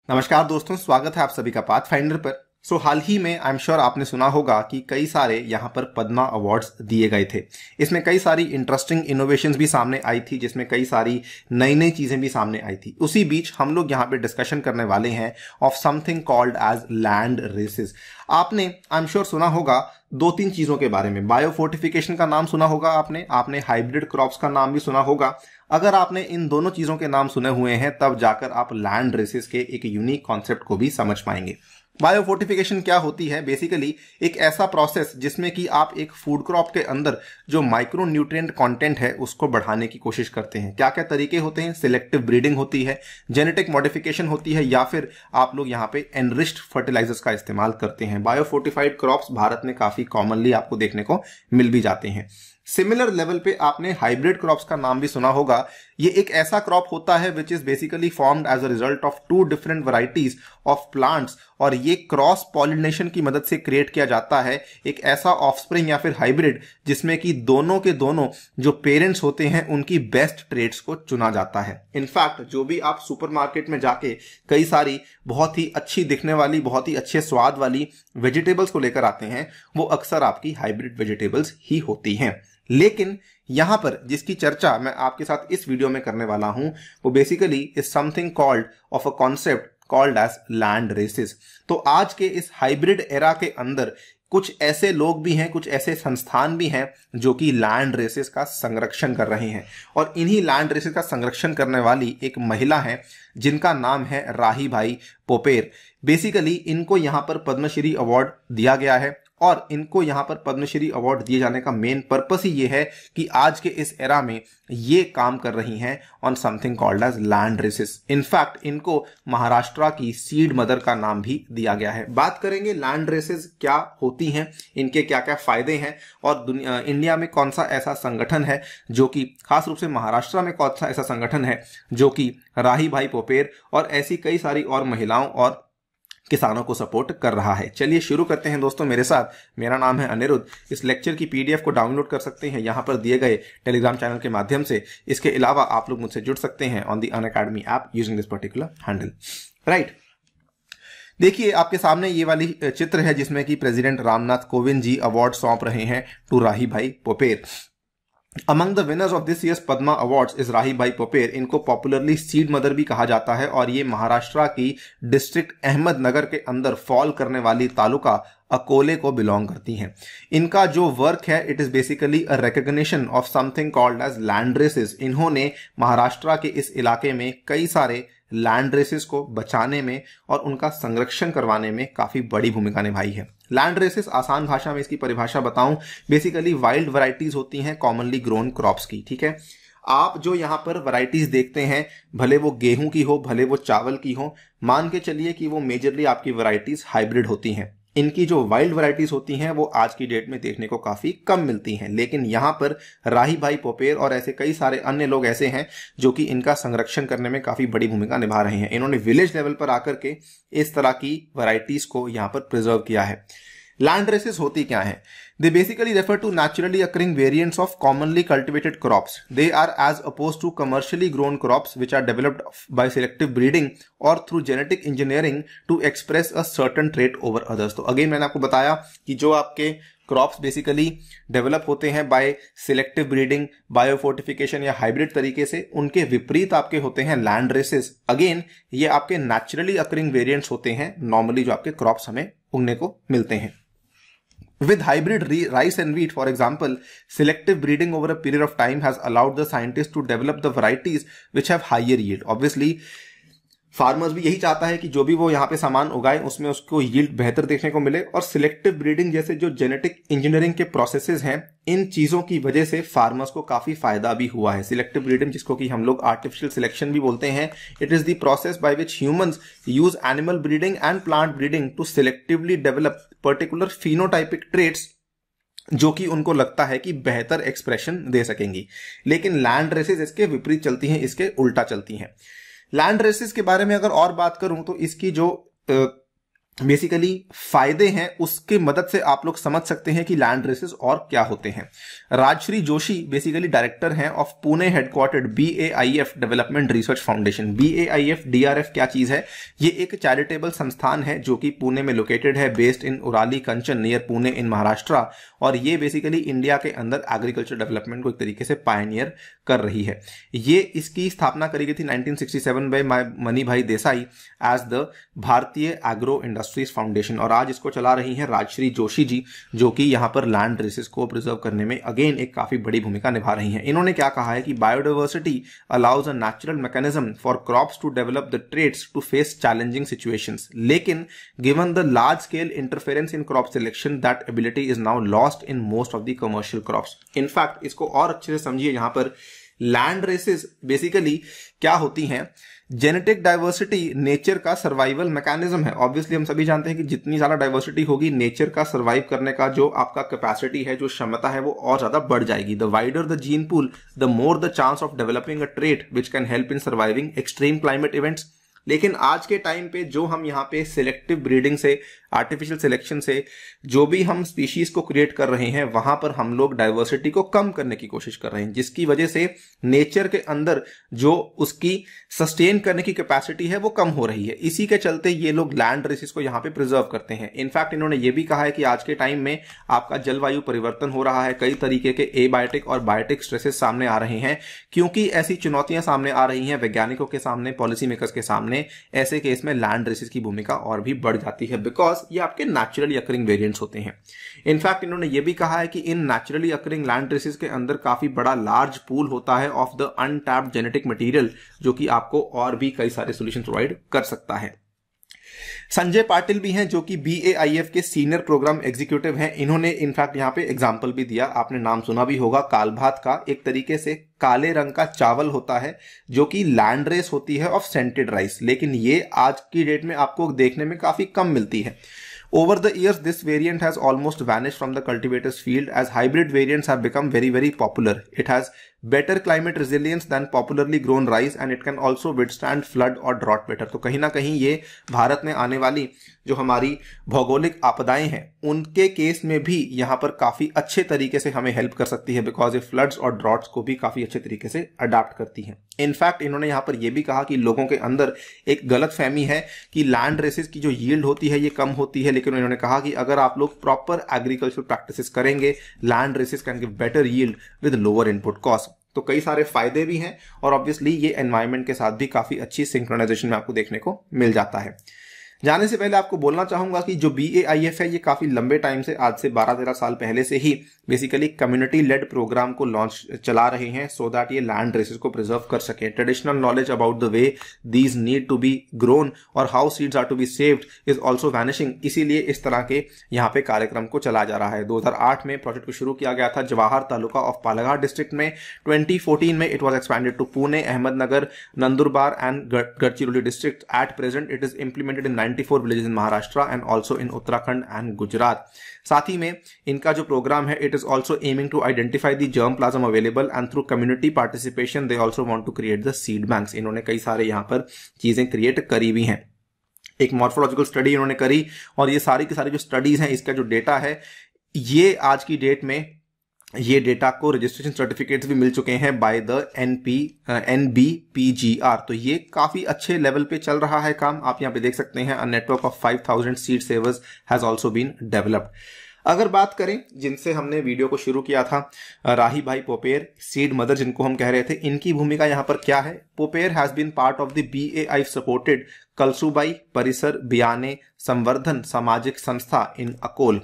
नमस्कार दोस्तों, स्वागत है आप सभी का पाथफाइंडर पर। हाल ही में आई एम श्योर आपने सुना होगा कि कई सारे यहाँ पर पद्मा अवार्ड्स दिए गए थे। इसमें कई सारी इंटरेस्टिंग इनोवेशंस भी सामने आई थी, जिसमें कई सारी नई नई चीजें भी सामने आई थी। उसी बीच हम लोग यहाँ पे डिस्कशन करने वाले हैं of something called as landraces. आपने आई एम श्योर सुना होगा दो तीन चीजों के बारे में। बायो फोर्टिफिकेशन का नाम सुना होगा आपने हाइब्रिड क्रॉप्स का नाम भी सुना होगा। अगर आपने इन दोनों चीजों के नाम सुने हुए हैं तब जाकर आप लैंड रेसेस के एक यूनिक कॉन्सेप्ट को भी समझ पाएंगे। बायो फोर्टिफिकेशन क्या होती है? बेसिकली एक ऐसा प्रोसेस जिसमें कि आप एक फूड क्रॉप के अंदर जो माइक्रो न्यूट्रिएंट कंटेंट है उसको बढ़ाने की कोशिश करते हैं। क्या क्या तरीके होते हैं? सिलेक्टिव ब्रीडिंग होती है, जेनेटिक मॉडिफिकेशन होती है, या फिर आप लोग यहाँ पे एनरिच्ड फर्टिलाइजर्स का इस्तेमाल करते हैं। बायो फोर्टिफाइड क्रॉप्स भारत में काफी कॉमनली आपको देखने को मिल भी जाते हैं। सिमिलर लेवल पे आपने हाइब्रिड क्रॉप्स का नाम भी सुना होगा। ये एक ऐसा क्रॉप होता है which is basically formed as a result of two different varieties of plants, और ये क्रॉस पॉलिनेशन की मदद से क्रिएट किया जाता है एक ऐसा ऑफस्प्रिंग या फिर हाइब्रिड जिसमें कि दोनों के दोनों जो पेरेंट्स होते हैं उनकी बेस्ट ट्रेट्स को चुना जाता है। इनफैक्ट जो भी आप सुपरमार्केट में जाके कई सारी बहुत ही अच्छी दिखने वाली, बहुत ही अच्छे स्वाद वाली वेजिटेबल्स को लेकर आते हैं, वो अक्सर आपकी हाइब्रिड वेजिटेबल्स ही होती हैं। लेकिन यहां पर जिसकी चर्चा मैं आपके साथ इस वीडियो में करने वाला हूं वो basically is something called of a concept called as landraces. तो आज के इस हाइब्रिड एरा के अंदर कुछ ऐसे लोग भी हैं, कुछ ऐसे संस्थान भी हैं जो कि लैंड रेसेस का संरक्षण कर रहे हैं, और इन्हीं लैंड रेसेस का संरक्षण करने वाली एक महिला है जिनका नाम है राही भाई पोपेर। बेसिकली इनको यहां पर पद्मश्री अवार्ड दिया गया है, और इनको यहां पर पद्मश्री अवार्ड दिए जाने का मेन पर्पस ही ये है कि आज के इस एरा में ये काम कर रही हैं on something called as landraces. In fact इनको महाराष्ट्र की सीड मदर का नाम भी दिया गया है। बात करेंगे लैंड रेसेस क्या होती हैं, इनके क्या क्या फायदे हैं, और इंडिया में कौन सा ऐसा संगठन है जो कि खास रूप से महाराष्ट्र में कौन सा ऐसा संगठन है जो कि राही भाई पोपेर और ऐसी कई सारी और महिलाओं और किसानों को सपोर्ट कर रहा है। चलिए शुरू करते हैं दोस्तों मेरे साथ। मेरा नाम है अनिरुद्ध। इस लेक्चर की पीडीएफ को डाउनलोड कर सकते हैं यहां पर दिए गए टेलीग्राम चैनल के माध्यम से। इसके अलावा आप लोग मुझसे जुड़ सकते हैं on the Unacademy app using this particular handle. Right, देखिए आपके सामने ये वाली चित्र है जिसमें कि प्रेसिडेंट रामनाथ कोविंद जी अवार्ड सौंप रहे हैं टू राही भाई पोपेर। Among the winners of this year's Padma Awards is राही भाई पोपेर। इनको पॉपुलरली सीड मदर भी कहा जाता है, और ये महाराष्ट्र की डिस्ट्रिक्ट अहमदनगर के अंदर फॉल करने वाली तालुका अकोले को बिलोंग करती हैं। इनका जो वर्क है it is basically a recognition of something called as landraces. इन्होंने महाराष्ट्र के इस इलाके में कई सारे लैंड रेसेस को बचाने में और उनका संरक्षण करवाने में काफी बड़ी भूमिका निभाई है। लैंड रेसेस आसान भाषा में इसकी परिभाषा बताऊं, बेसिकली वाइल्ड वैरायटीज होती हैं कॉमनली ग्रोन क्रॉप्स की। ठीक है, आप जो यहां पर वैरायटीज देखते हैं, भले वो गेहूं की हो, भले वो चावल की हो, मान के चलिए कि वो मेजरली आपकी वैरायटीज हाइब्रिड होती हैं। इनकी जो वाइल्ड वैरायटीज होती हैं वो आज की डेट में देखने को काफी कम मिलती हैं, लेकिन यहां पर राही भाई पोपेर और ऐसे कई सारे अन्य लोग ऐसे हैं जो कि इनका संरक्षण करने में काफी बड़ी भूमिका निभा रहे हैं। इन्होंने विलेज लेवल पर आकर के इस तरह की वैरायटीज को यहां पर प्रिजर्व किया है। लैंड रेसेस होती क्या है? They basically refer to naturally occurring variants of commonly cultivated crops. They are as opposed to commercially grown crops which are developed by selective breeding or through genetic engineering to express a certain trait over others. तो again मैंने आपको बताया कि जो आपके crops basically develop होते हैं bye selective breeding, biofortification या हाइब्रिड तरीके से, उनके विपरीत आपके होते हैं लैंड रेसेस। अगेन ये आपके नेचुरली अकरिंग वेरिएंट्स होते हैं नॉर्मली जो आपके क्रॉप्स हमें उगने को मिलते हैं। With hybrid rice and wheat, for example, selective breeding over a period of time has allowed the scientists to develop the varieties which have higher yield. Obviously, farmers भी यही चाहता है कि जो भी वो यहाँ पे सामान उगाए उसमें उसको यील्ड बेहतर देखने को मिले, और सिलेक्टिव ब्रीडिंग जैसे जो जेनेटिक इंजीनियरिंग के प्रोसेसेस हैं, इन चीजों की वजह से फार्मर्स को काफी फायदा भी हुआ है। सिलेक्टिव ब्रीडिंग जिसको कि हम लोग आर्टिफिशियल सिलेक्शन भी बोलते हैं, it is the process by which humans use animal breeding and plant breeding to selectively develop particular phenotypic traits जो कि उनको लगता है कि बेहतर एक्सप्रेशन दे सकेंगी। लेकिन लैंड रेसेस इसके विपरीत चलती हैं, इसके उल्टा चलती हैं। लैंड रेसेस के बारे में अगर और बात करूं तो इसकी जो बेसिकली फायदे हैं उसके मदद से आप लोग समझ सकते हैं कि लैंड रेसेस और क्या होते हैं। राजश्री जोशी बेसिकली डायरेक्टर हैं of Pune headquartered BAIF development research foundation. BAIF DRF क्या चीज है? ये एक चैरिटेबल संस्थान है जो कि पुणे में लोकेटेड है, based in Urali Kanchan near Pune in Maharashtra, और ये बेसिकली इंडिया के अंदर एग्रीकल्चर डेवलपमेंट को एक तरीके से पायनियर कर रही है। ये इसकी स्थापना करी गई थी 1967 बाय मनी भाई देसाई एज द भारतीय एग्रो इंडस्ट्रीज फाउंडेशन, और आज इसको चला रही हैं राजश्री जोशी जी, जो कि यहाँ पर लैंड रेसेस को प्रिजर्व करने में अगेन एक काफी बड़ी भूमिका निभा रही हैं। इन्होंने क्या कहा है कि biodiversity allows a natural mechanism for crops to develop the traits to face challenging situations, लेकिन given the large scale interference in crop selection that ability is now lost in most of the commercial crops. In fact इसको और अच्छे से समझिए, यहां पर land races basically क्या होती हैं? जेनेटिक डाइवर्सिटी नेचर का सर्वाइवल मैकेनिज्म है। ऑब्वियसली हम सभी जानते हैं कि जितनी ज्यादा डाइवर्सिटी होगी, नेचर का सर्वाइव करने का जो आपका कैपेसिटी है, जो क्षमता है, वो और ज्यादा बढ़ जाएगी। The wider the gene pool the more the chance of developing a trait which can help in surviving extreme climate events. लेकिन आज के टाइम पे जो हम यहाँ पे सिलेक्टिव ब्रीडिंग से, आर्टिफिशियल सिलेक्शन से जो भी हम स्पीशीज को क्रिएट कर रहे हैं, वहां पर हम लोग डाइवर्सिटी को कम करने की कोशिश कर रहे हैं, जिसकी वजह से नेचर के अंदर जो उसकी सस्टेन करने की कैपेसिटी है वो कम हो रही है। इसी के चलते ये लोग लैंड रेसेस को यहाँ पे प्रिजर्व करते हैं। इनफैक्ट इन्होंने ये भी कहा है कि आज के टाइम में आपका जलवायु परिवर्तन हो रहा है, कई तरीके के एबायोटिक और बायोटिक स्ट्रेसेस सामने आ रहे हैं। क्योंकि ऐसी चुनौतियां सामने आ रही हैं वैज्ञानिकों के सामने, पॉलिसी मेकर्स के सामने, ऐसे केस में लैंड रेसेस की भूमिका और भी बढ़ जाती है, बिकॉज ये आपके नेचुरली अकरिंग वेरिएंट्स होते हैं। इनफैक्ट इन्होंने ये भी कहा है कि इन नेचुरली अकरिंग लैंड रेसेस के अंदर काफी बड़ा लार्ज पूल होता है of the untapped genetic material, जो कि आपको और भी कई सारे सॉल्यूशन प्रोवाइड कर सकता है। संजय पाटिल भी हैं जो कि BAIF के सीनियर प्रोग्राम एग्जीक्यूटिव हैं। इन्होंने इनफैक्ट यहाँ पे एग्जांपल भी दिया, आपने नाम सुना भी होगा काल भात का। एक तरीके से काले रंग का चावल होता है जो कि लैंड रेस होती है ऑफ सेंटेड राइस, लेकिन ये आज की डेट में आपको देखने में काफी कम मिलती है। Over the years, this variant has almost vanished from the cultivator's field as hybrid variants have become very, very popular. It has better climate resilience than popularly grown rice and it can also withstand flood or drought better. तो कहीं ना कहीं ये भारत में आने वाली जो हमारी भौगोलिक आपदाएं हैं उनके केस में भी यहाँ पर काफी अच्छे तरीके से हमें हेल्प कर सकती है, बिकॉज ये फ्लड्स और ड्रॉट्स को भी काफी अच्छे तरीके से अडाप्ट करती हैं। इनफैक्ट इन्होंने यहाँ पर यह भी कहा कि लोगों के अंदर एक गलत फहमी है कि लैंड रेसेस की जो यील्ड होती है ये कम होती है, लेकिन इन्होंने कहा कि अगर आप लोग प्रॉपर एग्रीकल्चर प्रैक्टिसेस करेंगे, landraces can give better yield with lower input cost. तो कई सारे फायदे भी हैं और ऑब्वियसली ये एनवायरनमेंट के साथ भी काफी अच्छी सिंक्रोनाइजेशन में आपको देखने को मिल जाता है। जाने से पहले आपको बोलना चाहूंगा कि जो BAIF है ये काफी लंबे टाइम से, आज से 12-13 साल पहले से ही बेसिकली कम्युनिटी लेड प्रोग्राम को चला रहे हैं सो दैट ये लैंड रेसेस को प्रिजर्व कर सके। Traditional knowledge about the way these need to be grown और how seeds are to be saved is also vanishing, इसीलिए इस तरह के यहाँ पे कार्यक्रम को चलाया जा रहा है। 2008 में प्रोजेक्ट को शुरू किया गया था जवाहर तालुका ऑफ पालाघाट डिस्ट्रिक्ट में। 2014 में it was expanded to Pune, Ahmednagar, Nandurbar and Gadchiroli district. At present it is implemented in 94 villages in Maharashtra and also in Uttarakhand and Gujarat. साथ ही में इनका जो प्रोग्राम है it is also aiming to identify the germplasm available and through community participation they also want to create the seed banks. इन्होंने कई सारे यहाँ पर चीजें क्रिएट करी भी हैं। एक मॉर्फोलॉजिकल स्टडी इन्होंने करी और ये सारी की सारी जो स्टडीज हैं, इसका जो डेटा है ये आज की डेट में ये डेटा को रजिस्ट्रेशन सर्टिफिकेट्स भी मिल चुके हैं बाय द NBPGR। तो ये काफी अच्छे लेवल पे चल रहा है काम। आप यहाँ पे देख सकते हैं, a network of 5000 seed savers has also been developed. अगर बात करें जिनसे हमने वीडियो को शुरू किया था, राही भाई पोपेर, सीड मदर जिनको हम कह रहे थे, इनकी भूमिका यहाँ पर क्या है? Popere has been part of the BAIF supported Kalsubai Parisar Biyane Samvardhan Samajik Sanstha in Akole,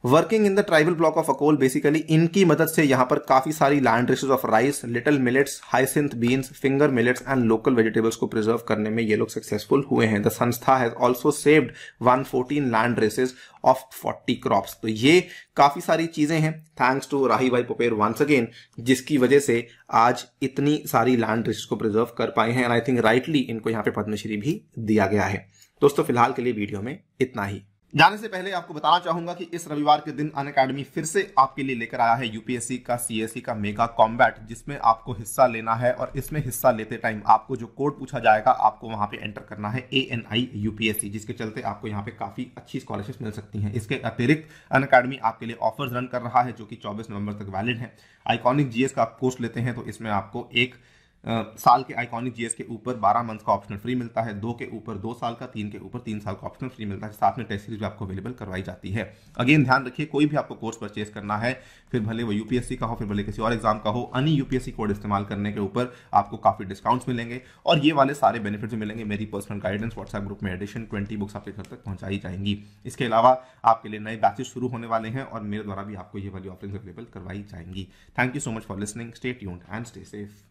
working in the tribal block of Akole. Basically इनकी मदद से यहाँ पर काफी सारी land races of rice, little millets, hyacinth beans, finger millets and local vegetables को प्रिजर्व करने में ये लोग सक्सेसफुल हुए हैं। The sanstha has also saved 114 land races of 40 crops. तो ये काफी सारी चीजें हैं थैंक्स टू राही भाई पोपेर वंस अगेन, जिसकी वजह से आज इतनी सारी लैंड रेसेस को प्रिजर्व कर पाए हैं। एंड आई थिंक राइटली इनको यहाँ पे पद्मश्री भी दिया गया है। दोस्तों फिलहाल के लिए वीडियो में इतना ही। जाने से पहले आपको बताना चाहूंगा कि इस रविवार के दिन अनअकैडमी फिर से आपके लिए लेकर आया है यूपीएससी का सीएससी का मेगा कॉम्बैट, जिसमें आपको हिस्सा लेना है और इसमें हिस्सा लेते टाइम आपको जो कोड पूछा जाएगा आपको वहां पे एंटर करना है ANI UPSC, जिसके चलते आपको यहाँ पे काफी अच्छी स्कॉलरशिप मिल सकती हैं। इसके अतिरिक्त अनअकैडमी आपके लिए ऑफर्स रन कर रहा है जो कि 24 नवंबर तक वैलिड है। आइकॉनिक जीएस का आप कोर्स लेते हैं तो इसमें आपको एक साल के आइकॉनिक जीएस के ऊपर 12 मंथ का ऑप्शनल फ्री मिलता है, 2 के ऊपर 2 साल का, 3 के ऊपर 3 साल का ऑप्शनल फ्री मिलता है, साथ में टेस्ट सीरीज भी आपको अवेलेबल करवाई जाती है। अगेन ध्यान रखिए, कोई भी आपको कोर्स परचेज करना है, फिर भले वो यूपीएससी का हो, फिर भले किसी और एग्जाम का हो, अनी यूपीएससी कोड इस्तेमाल करने के ऊपर आपको काफी डिस्काउंट्स मिलेंगे और ये वाले सारे बेनिफिट्स मिलेंगे। मेरी पर्सनल गाइडेंस व्हाट्सएप ग्रुप में एडिशन 20 बुक्स आपके घर तक पहुंचाई जाएंगी। इसके अलावा आपके लिए नए बैचेस शुरू होने वाले हैं और मेरे द्वारा भी आपको ये वाली ऑफरिंग्स अवेलेबल करवाई जाएंगी। Thank you so much for listening, stay tuned and stay safe.